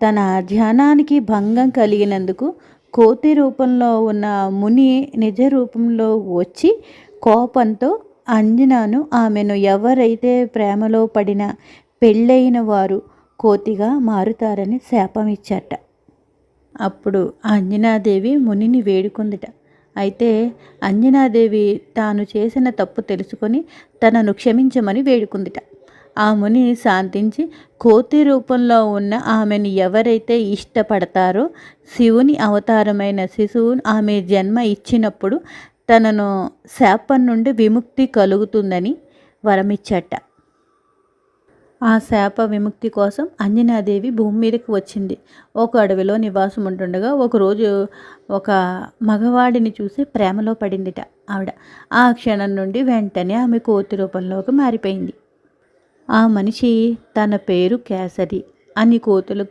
తన ధ్యానానికి భంగం కలిగినందుకు కోతి రూపంలో ఉన్న ముని నిజ రూపంలో వచ్చి కోపంతో అంజనాను ఆమెను ఎవరైతే ప్రేమలో పడిన పెళ్ళైన వారు కోతిగా మారుతారని శాపం ఇచ్చాట. అప్పుడు అంజనాదేవి మునిని వేడుకుందిట. అయితే అంజనాదేవి తాను చేసిన తప్పు తెలుసుకొని తనను క్షమించమని వేడుకుందిట. ఆ ముని శాంతించి కోతి రూపంలో ఉన్న ఆమెను ఎవరైతే ఇష్టపడతారో శివుని అవతారమైన శిశువు ఆమె జన్మ ఇచ్చినప్పుడు తనను శాపం నుండి విముక్తి కలుగుతుందని వరమిచ్చట. ఆ శాప విముక్తి కోసం అంజనాదేవి భూమి మీదకి వచ్చింది. ఒక అడవిలో నివాసం ఉంటుండగా ఒకరోజు ఒక మగవాడిని చూసి ప్రేమలో పడిందిట ఆవిడ. ఆ క్షణం నుండి వెంటనే ఆమె కోతి రూపంలోకి మారిపోయింది. ఆ మనిషి తన పేరు కేసరి. అన్ని కోతులకు